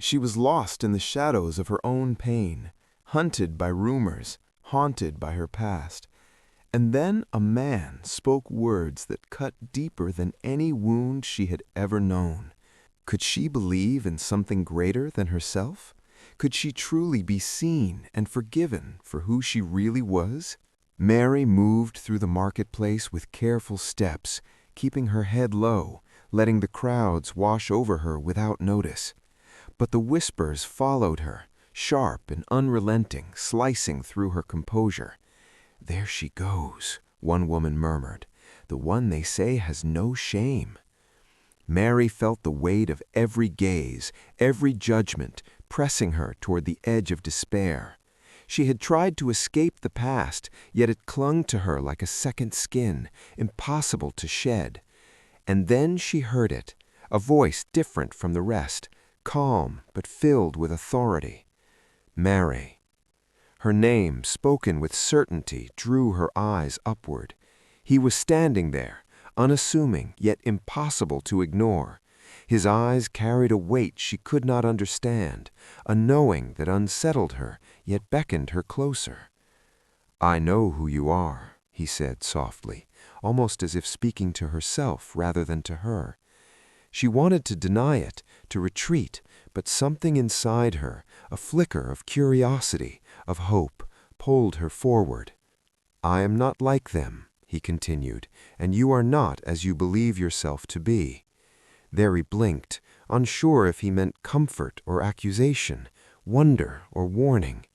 She was lost in the shadows of her own pain, hunted by rumors, haunted by her past. And then a man spoke words that cut deeper than any wound she had ever known. Could she believe in something greater than herself? Could she truly be seen and forgiven for who she really was? Mary moved through the marketplace with careful steps, keeping her head low, letting the crowds wash over her without notice. But the whispers followed her, sharp and unrelenting, slicing through her composure. "There she goes," one woman murmured, "the one they say has no shame." Mary felt the weight of every gaze, every judgment, pressing her toward the edge of despair. She had tried to escape the past, yet it clung to her like a second skin, impossible to shed. And then she heard it, a voice different from the rest, calm but filled with authority. Mary. Her name, spoken with certainty, drew her eyes upward. He was standing there, unassuming yet impossible to ignore. His eyes carried a weight she could not understand, a knowing that unsettled her yet beckoned her closer. "I know who you are," he said softly, almost as if speaking to herself rather than to her. She wanted to deny it, to retreat, but something inside her, a flicker of curiosity, of hope, pulled her forward. "I am not like them," he continued, "and you are not as you believe yourself to be." There he blinked, unsure if he meant comfort or accusation, wonder or warning.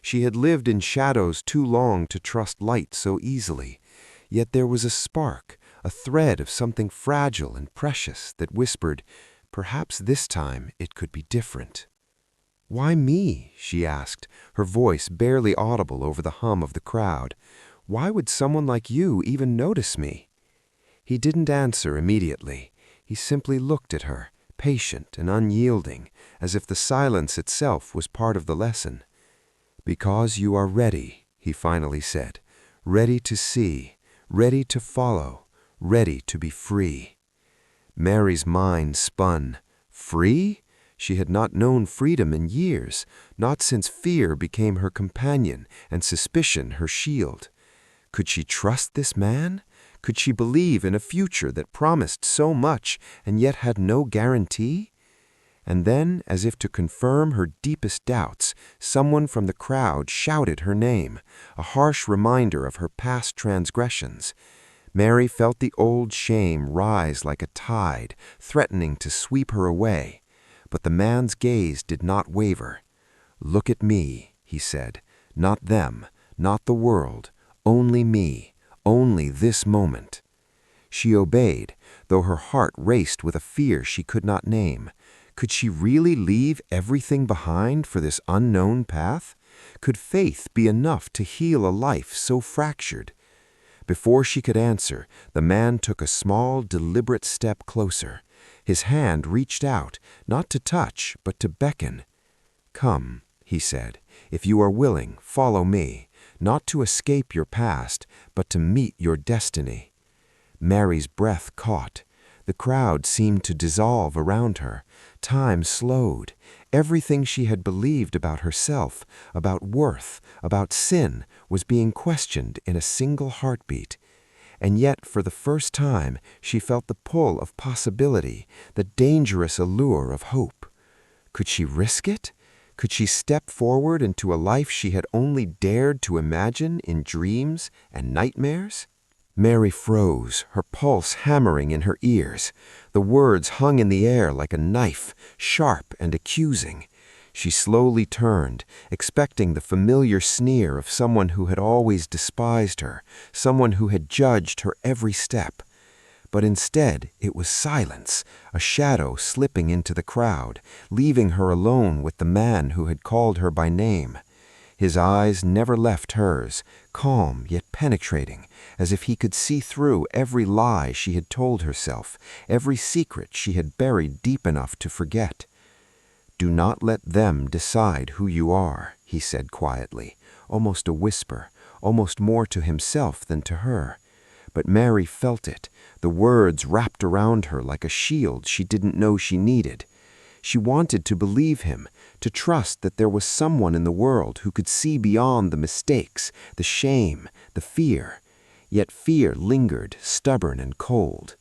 She had lived in shadows too long to trust light so easily. Yet there was a spark, a thread of something fragile and precious that whispered, perhaps this time it could be different. "Why me?" she asked, her voice barely audible over the hum of the crowd. "Why would someone like you even notice me?" He didn't answer immediately. He simply looked at her, patient and unyielding, as if the silence itself was part of the lesson. "Because you are ready," he finally said, "ready to see, ready to follow, ready to be free." Mary's mind spun. Free? She had not known freedom in years, not since fear became her companion and suspicion her shield. Could she trust this man? Could she believe in a future that promised so much and yet had no guarantee? And then, as if to confirm her deepest doubts, someone from the crowd shouted her name, a harsh reminder of her past transgressions. Mary felt the old shame rise like a tide, threatening to sweep her away. But the man's gaze did not waver. "Look at me," he said, "not them, not the world, only me, only this moment." She obeyed, though her heart raced with a fear she could not name. Could she really leave everything behind for this unknown path? Could faith be enough to heal a life so fractured? Before she could answer, the man took a small, deliberate step closer. His hand reached out, not to touch, but to beckon. "Come," he said, "if you are willing, follow me, not to escape your past, but to meet your destiny." Mary's breath caught. The crowd seemed to dissolve around her. Time slowed. Everything she had believed about herself, about worth, about sin, was being questioned in a single heartbeat. And yet, for the first time, she felt the pull of possibility, the dangerous allure of hope. Could she risk it? Could she step forward into a life she had only dared to imagine in dreams and nightmares? Mary froze, her pulse hammering in her ears. The words hung in the air like a knife, sharp and accusing. She slowly turned, expecting the familiar sneer of someone who had always despised her, someone who had judged her every step. But instead, it was silence, a shadow slipping into the crowd, leaving her alone with the man who had called her by name. His eyes never left hers, calm yet penetrating, as if he could see through every lie she had told herself, every secret she had buried deep enough to forget. "Do not let them decide who you are," he said quietly, almost a whisper, almost more to himself than to her. But Mary felt it, the words wrapped around her like a shield she didn't know she needed. She wanted to believe him, to trust that there was someone in the world who could see beyond the mistakes, the shame, the fear. Yet fear lingered, stubborn and cold.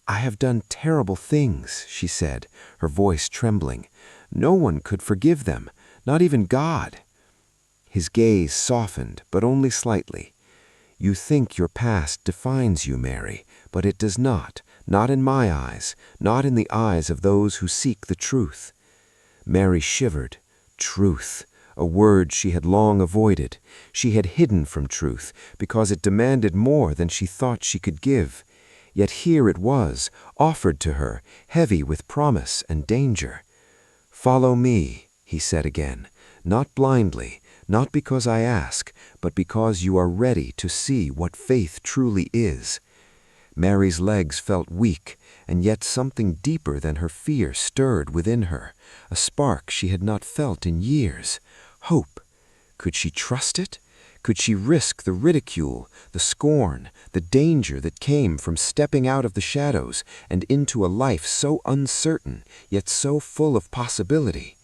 "I have done terrible things," she said, her voice trembling. "No one could forgive them, not even God." His gaze softened, but only slightly. "You think your past defines you, Mary, but it does not in my eyes, not in the eyes of those who seek the truth." Mary shivered. Truth, a word she had long avoided. She had hidden from truth because it demanded more than she thought she could give. Yet here it was, offered to her, heavy with promise and danger. "Follow me," he said again, "not blindly, not because I ask, but because you are ready to see what faith truly is." Mary's legs felt weak, and yet something deeper than her fear stirred within her, a spark she had not felt in years. Hope. Could she trust it? Could she risk the ridicule, the scorn, the danger that came from stepping out of the shadows and into a life so uncertain, yet so full of possibility?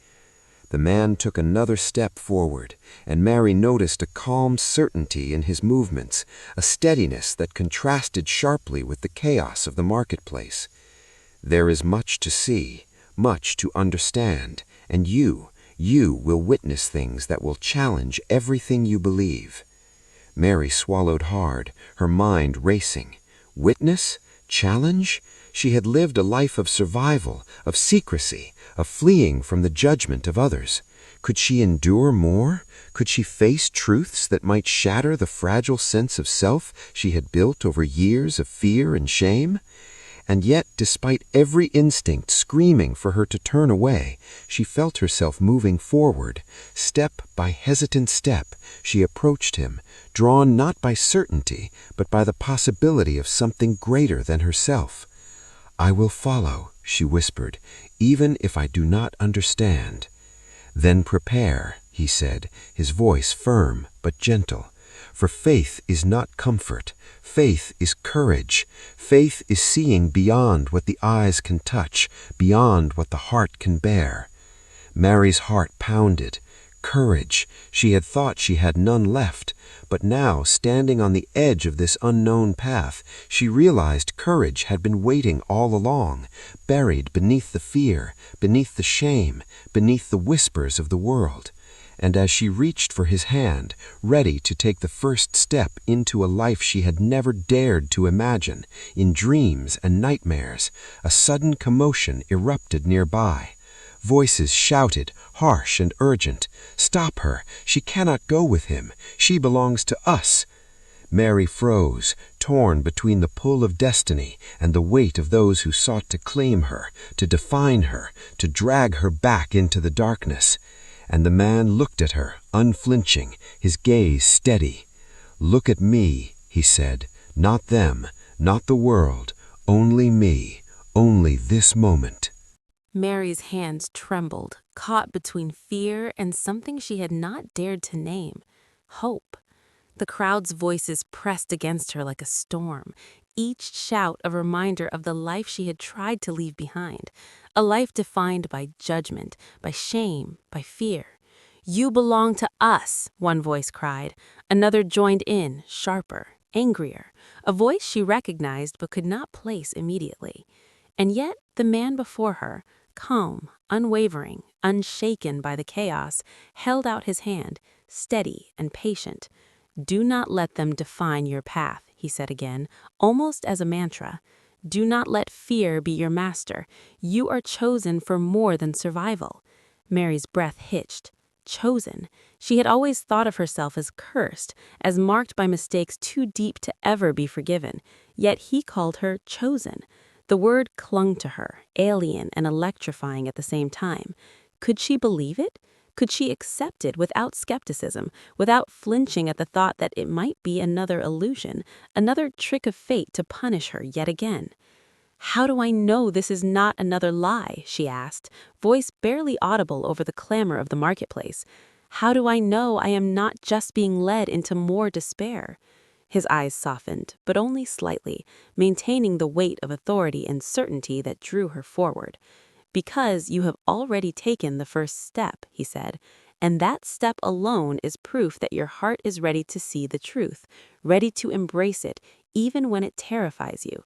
The man took another step forward, and Mary noticed a calm certainty in his movements, a steadiness that contrasted sharply with the chaos of the marketplace. "There is much to see, much to understand, and you will witness things that will challenge everything you believe." Mary swallowed hard, her mind racing. Witness? Challenge? She had lived a life of survival, of secrecy, of fleeing from the judgment of others. Could she endure more? Could she face truths that might shatter the fragile sense of self she had built over years of fear and shame? And yet, despite every instinct screaming for her to turn away, she felt herself moving forward. Step by hesitant step, she approached him, drawn not by certainty, but by the possibility of something greater than herself. "I will follow," she whispered, "even if I do not understand." "Then prepare," he said, his voice firm but gentle. "For faith is not comfort. Faith is courage. Faith is seeing beyond what the eyes can touch, beyond what the heart can bear." Mary's heart pounded. Courage. She had thought she had none left, but now, standing on the edge of this unknown path, she realized courage had been waiting all along, buried beneath the fear, beneath the shame, beneath the whispers of the world. And as she reached for his hand, ready to take the first step into a life she had never dared to imagine, in dreams and nightmares, a sudden commotion erupted nearby. Voices shouted, harsh and urgent, "Stop her! She cannot go with him! She belongs to us!" Mary froze, torn between the pull of destiny and the weight of those who sought to claim her, to define her, to drag her back into the darkness. And the man looked at her, unflinching, his gaze steady. "Look at me," he said, "not them, not the world, only me, only this moment." Mary's hands trembled, caught between fear and something she had not dared to name, hope. The crowd's voices pressed against her like a storm, each shout a reminder of the life she had tried to leave behind, a life defined by judgment, by shame, by fear. "You belong to us," one voice cried. Another joined in, sharper, angrier, a voice she recognized but could not place immediately. And yet the man before her, calm, unwavering, unshaken by the chaos, held out his hand, steady and patient. "Do not let them define your path," he said again, almost as a mantra. "Do not let fear be your master. You are chosen for more than survival." Mary's breath hitched. Chosen. She had always thought of herself as cursed, as marked by mistakes too deep to ever be forgiven. Yet he called her chosen. The word clung to her, alien and electrifying at the same time. Could she believe it? Could she accept it without skepticism, without flinching at the thought that it might be another illusion, another trick of fate to punish her yet again? "How do I know this is not another lie?" she asked, voice barely audible over the clamor of the marketplace. "How do I know I am not just being led into more despair?" His eyes softened, but only slightly, maintaining the weight of authority and certainty that drew her forward. Because you have already taken the first step, he said, and that step alone is proof that your heart is ready to see the truth, ready to embrace it, even when it terrifies you.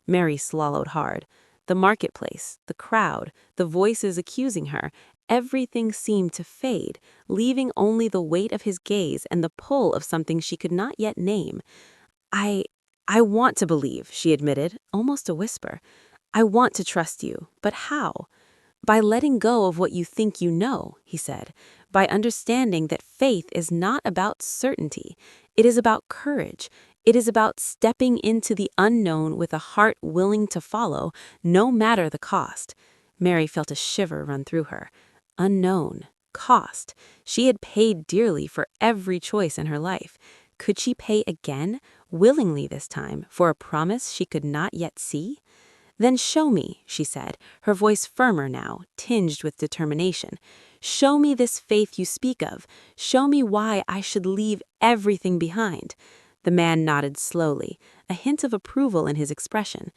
Mary swallowed hard. The marketplace, the crowd, the voices accusing her, everything seemed to fade, leaving only the weight of his gaze and the pull of something she could not yet name. I I want to believe, she admitted, almost a whisper. I want to trust you, but how? By letting go of what you think you know, he said, by understanding that faith is not about certainty. It is about courage. It is about stepping into the unknown with a heart willing to follow, no matter the cost. Mary felt a shiver run through her. Unknown. Cost. She had paid dearly for every choice in her life. Could she pay again, willingly this time, for a promise she could not yet see? Then show me, she said, her voice firmer now, tinged with determination. Show me this faith you speak of. Show me why I should leave everything behind. The man nodded slowly, a hint of approval in his expression.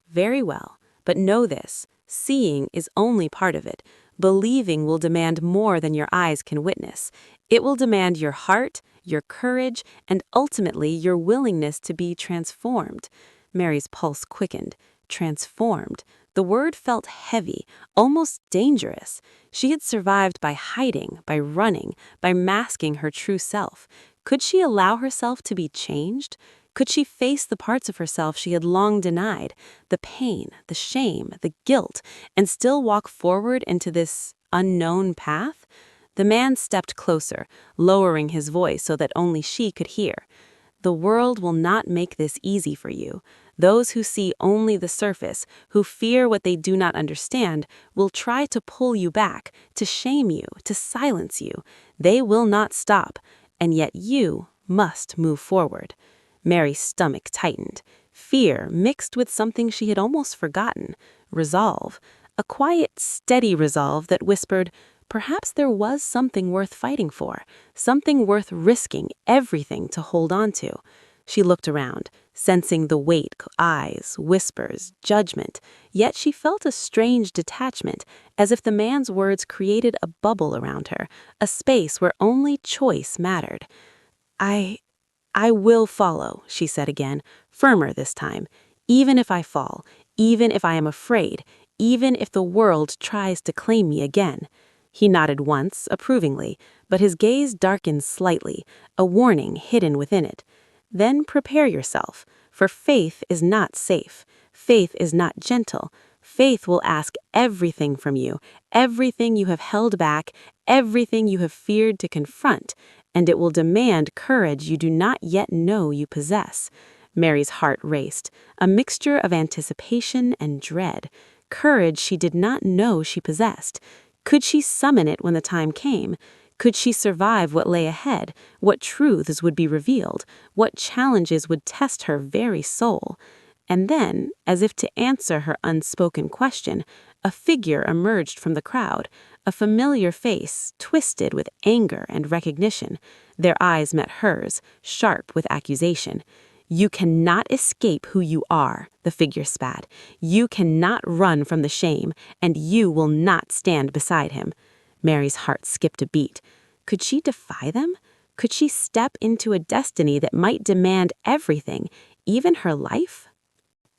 Very well, but know this. Seeing is only part of it. Believing will demand more than your eyes can witness. It will demand your heart, your courage, and ultimately your willingness to be transformed. Mary's pulse quickened. Transformed. The word felt heavy, almost dangerous. She had survived by hiding, by running, by masking her true self. Could she allow herself to be changed? Could she face the parts of herself she had long denied, the pain, the shame, the guilt, and still walk forward into this unknown path? The man stepped closer, lowering his voice so that only she could hear. The world will not make this easy for you. Those who see only the surface, who fear what they do not understand, will try to pull you back, to shame you, to silence you. They will not stop, and yet you must move forward. Mary's stomach tightened. Fear mixed with something she had almost forgotten. Resolve. A quiet, steady resolve that whispered, perhaps there was something worth fighting for, something worth risking everything to hold on to. She looked around, sensing the weight, eyes, whispers, judgment, yet she felt a strange detachment, as if the man's words created a bubble around her, a space where only choice mattered. I will follow, she said again, firmer this time, even if I fall, even if I am afraid, even if the world tries to claim me again. He nodded once, approvingly, but his gaze darkened slightly, a warning hidden within it. Then prepare yourself, for faith is not safe. Faith is not gentle. Faith will ask everything from you, everything you have held back, everything you have feared to confront, and it will demand courage you do not yet know you possess. Mary's heart raced, a mixture of anticipation and dread. Courage she did not know she possessed. Could she summon it when the time came? Could she survive what lay ahead? What truths would be revealed? What challenges would test her very soul? And then, as if to answer her unspoken question, a figure emerged from the crowd, a familiar face, twisted with anger and recognition. Their eyes met hers, sharp with accusation. You cannot escape who you are, the figure spat. You cannot run from the shame, and you will not stand beside him. Mary's heart skipped a beat. Could she defy them? Could she step into a destiny that might demand everything, even her life?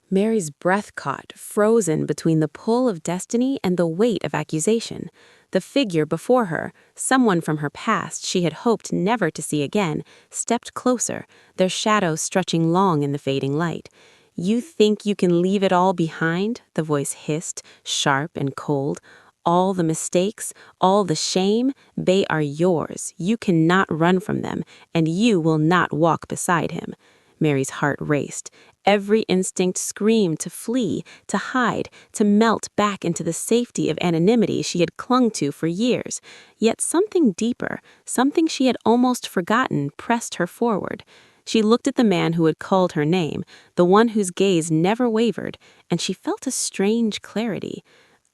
Mary's breath caught, frozen between the pull of destiny and the weight of accusation. The figure before her, someone from her past she had hoped never to see again, stepped closer, their shadows stretching long in the fading light. You think you can leave it all behind? The voice hissed, sharp and cold. All the mistakes, all the shame, they are yours. You cannot run from them, and you will not walk beside him. Mary's heart raced. Every instinct screamed to flee, to hide, to melt back into the safety of anonymity she had clung to for years. Yet something deeper, something she had almost forgotten, pressed her forward. She looked at the man who had called her name, the one whose gaze never wavered, and she felt a strange clarity.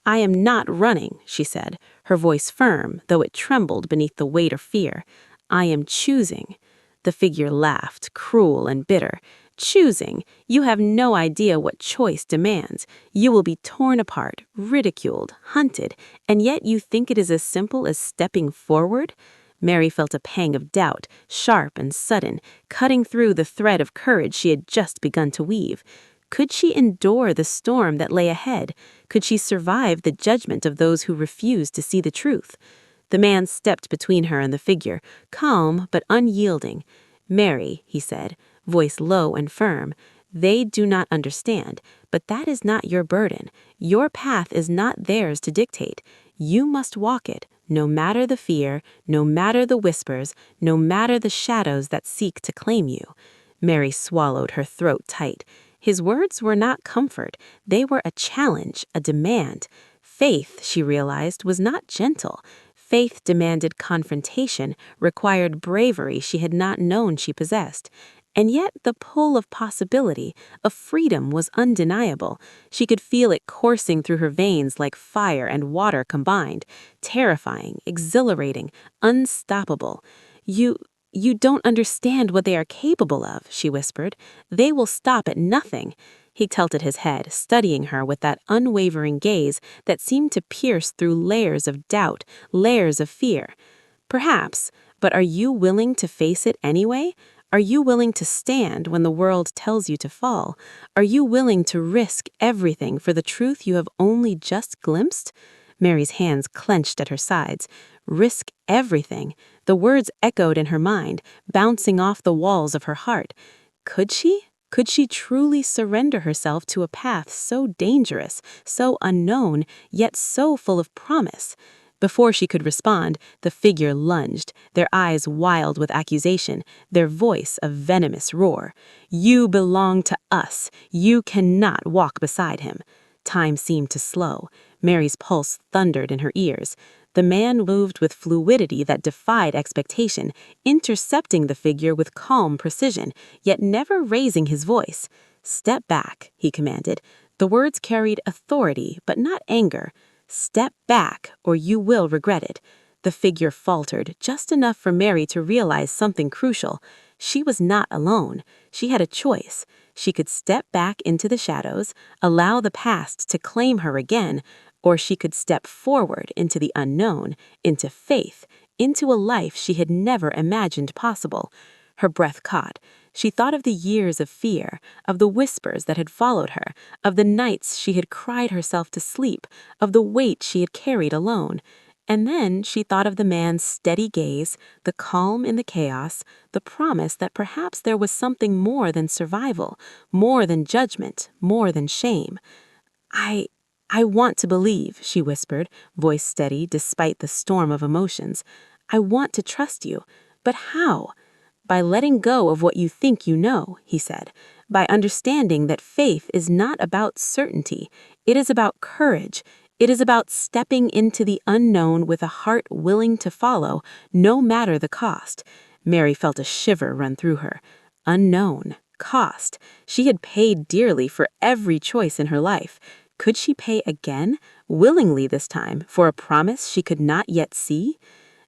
I am not running, she said, her voice firm, though it trembled beneath the weight of fear. I am choosing. The figure laughed, cruel and bitter. Choosing. You have no idea what choice demands. You will be torn apart, ridiculed, hunted, and yet you think it is as simple as stepping forward? Mary felt a pang of doubt, sharp and sudden, cutting through the thread of courage she had just begun to weave. Could she endure the storm that lay ahead? Could she survive the judgment of those who refused to see the truth? The man stepped between her and the figure, calm but unyielding. "Mary," he said, voice low and firm, "they do not understand, but that is not your burden. Your path is not theirs to dictate. You must walk it, no matter the fear, no matter the whispers, no matter the shadows that seek to claim you." Mary swallowed, her throat tight. His words were not comfort. They were a challenge, a demand. Faith, she realized, was not gentle. Faith demanded confrontation, required bravery she had not known she possessed. And yet the pull of possibility, of freedom, was undeniable. She could feel it coursing through her veins like fire and water combined, terrifying, exhilarating, unstoppable. You don't understand what they are capable of," she whispered. "They will stop at nothing." He tilted his head, studying her with that unwavering gaze that seemed to pierce through layers of doubt, layers of fear. "Perhaps, but are you willing to face it anyway? Are you willing to stand when the world tells you to fall? Are you willing to risk everything for the truth you have only just glimpsed?" Mary's hands clenched at her sides. Risk everything. The words echoed in her mind, bouncing off the walls of her heart. Could she? Could she truly surrender herself to a path so dangerous, so unknown, yet so full of promise? Before she could respond, the figure lunged, their eyes wild with accusation, their voice a venomous roar. "You belong to us. You cannot walk beside him." Time seemed to slow. Mary's pulse thundered in her ears. The man moved with fluidity that defied expectation, intercepting the figure with calm precision, yet never raising his voice. "Step back," he commanded. The words carried authority, but not anger. "Step back, or you will regret it." The figure faltered, just enough for Mary to realize something crucial. She was not alone. She had a choice. She could step back into the shadows, allow the past to claim her again, or she could step forward into the unknown, into faith, into a life she had never imagined possible. Her breath caught. She thought of the years of fear, of the whispers that had followed her, of the nights she had cried herself to sleep, of the weight she had carried alone. And then she thought of the man's steady gaze, the calm in the chaos, the promise that perhaps there was something more than survival, more than judgment, more than shame. I want to believe," she whispered, voice steady despite the storm of emotions. "I want to trust you. But how?" "By letting go of what you think you know," he said. "By understanding that faith is not about certainty. It is about courage. It is about stepping into the unknown with a heart willing to follow, no matter the cost." Mary felt a shiver run through her. Unknown. Cost. She had paid dearly for every choice in her life. Could she pay again, willingly this time, for a promise she could not yet see?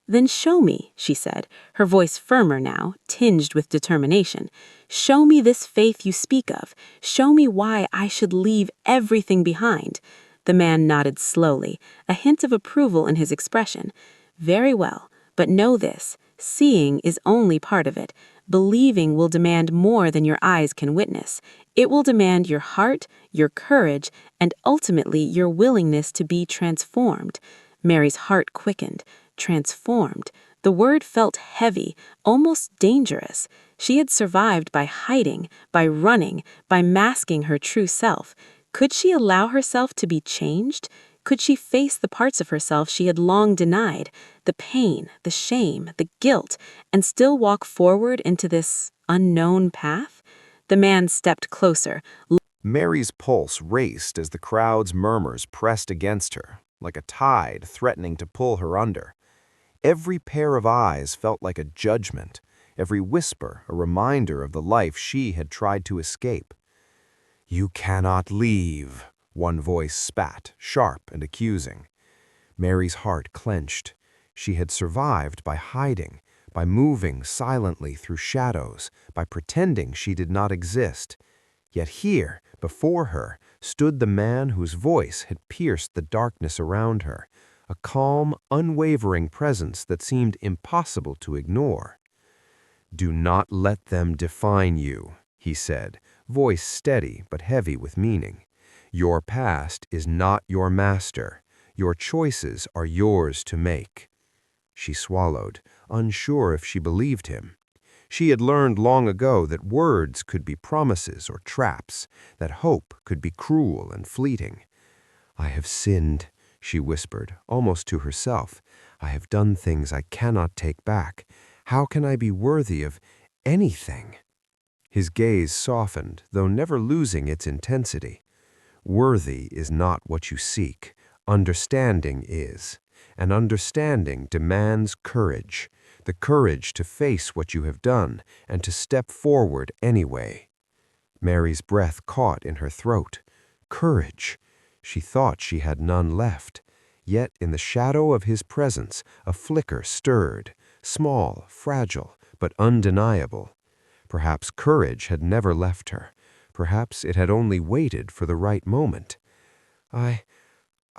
"Then show me," she said, her voice firmer now, tinged with determination. "Show me this faith you speak of. Show me why I should leave everything behind." The man nodded slowly, a hint of approval in his expression. "Very well, but know this. Seeing is only part of it. Believing will demand more than your eyes can witness. It will demand your heart, your courage, and ultimately your willingness to be transformed." Mary's heart quickened. Transformed. The word felt heavy, almost dangerous. She had survived by hiding, by running, by masking her true self. Could she allow herself to be changed? Could she face the parts of herself she had long denied, the pain, the shame, the guilt, and still walk forward into this unknown path? The man stepped closer. Mary's pulse raced as the crowd's murmurs pressed against her, like a tide threatening to pull her under. Every pair of eyes felt like a judgment, every whisper a reminder of the life she had tried to escape. "You cannot leave," one voice spat, sharp and accusing. Mary's heart clenched. She had survived by hiding, by moving silently through shadows, by pretending she did not exist. Yet here, before her, stood the man whose voice had pierced the darkness around her, a calm, unwavering presence that seemed impossible to ignore. "Do not let them define you," he said, voice steady but heavy with meaning. "Your past is not your master. Your choices are yours to make." She swallowed, unsure if she believed him. She had learned long ago that words could be promises or traps, that hope could be cruel and fleeting. "I have sinned," she whispered, almost to herself. "I have done things I cannot take back. How can I be worthy of anything?" His gaze softened, though never losing its intensity. "Worthy is not what you seek. Understanding is. And understanding demands courage, the courage to face what you have done and to step forward anyway." Mary's breath caught in her throat. Courage! She thought she had none left. Yet in the shadow of his presence a flicker stirred, small, fragile, but undeniable. Perhaps courage had never left her. Perhaps it had only waited for the right moment. I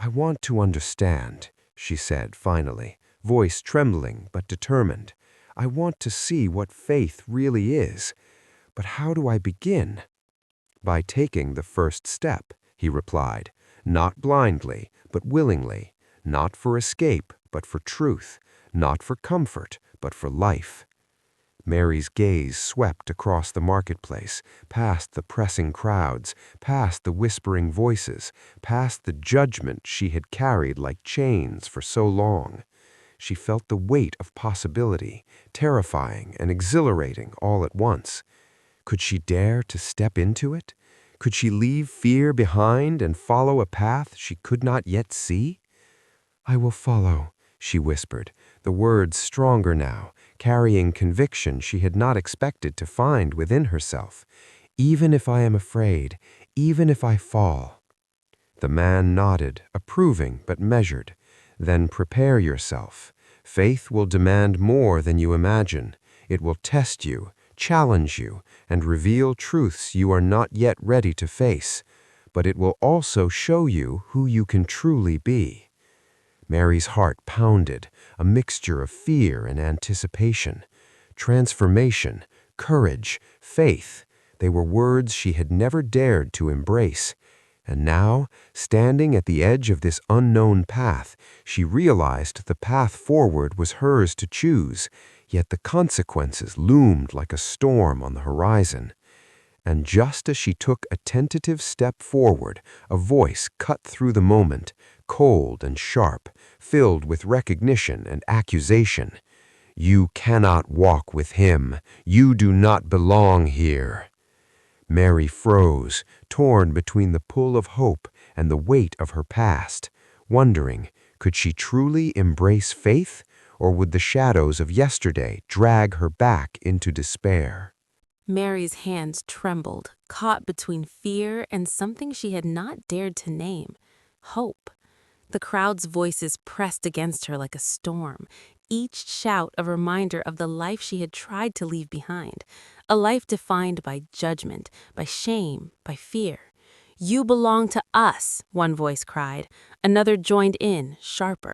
want to understand," she said finally, voice trembling but determined. "I want to see what faith really is. But how do I begin?" "By taking the first step," he replied, "not blindly, but willingly, not for escape, but for truth, not for comfort, but for life." Mary's gaze swept across the marketplace, past the pressing crowds, past the whispering voices, past the judgment she had carried like chains for so long. She felt the weight of possibility, terrifying and exhilarating all at once. Could she dare to step into it? Could she leave fear behind and follow a path she could not yet see? "I will follow," she whispered, the words stronger now, carrying conviction she had not expected to find within herself. "Even if I am afraid, even if I fall." The man nodded, approving but measured. "Then prepare yourself. Faith will demand more than you imagine. It will test you, challenge you, and reveal truths you are not yet ready to face. But it will also show you who you can truly be." Mary's heart pounded, a mixture of fear and anticipation. Transformation, courage, faith, they were words she had never dared to embrace. And now, standing at the edge of this unknown path, she realized the path forward was hers to choose, yet the consequences loomed like a storm on the horizon. And just as she took a tentative step forward, a voice cut through the moment, cold and sharp, filled with recognition and accusation. "You cannot walk with him. You do not belong here." Mary froze, torn between the pull of hope and the weight of her past, wondering, could she truly embrace faith, or would the shadows of yesterday drag her back into despair? Mary's hands trembled, caught between fear and something she had not dared to name, hope. The crowd's voices pressed against her like a storm, each shout a reminder of the life she had tried to leave behind, a life defined by judgment, by shame, by fear. "You belong to us," one voice cried. Another joined in, sharper.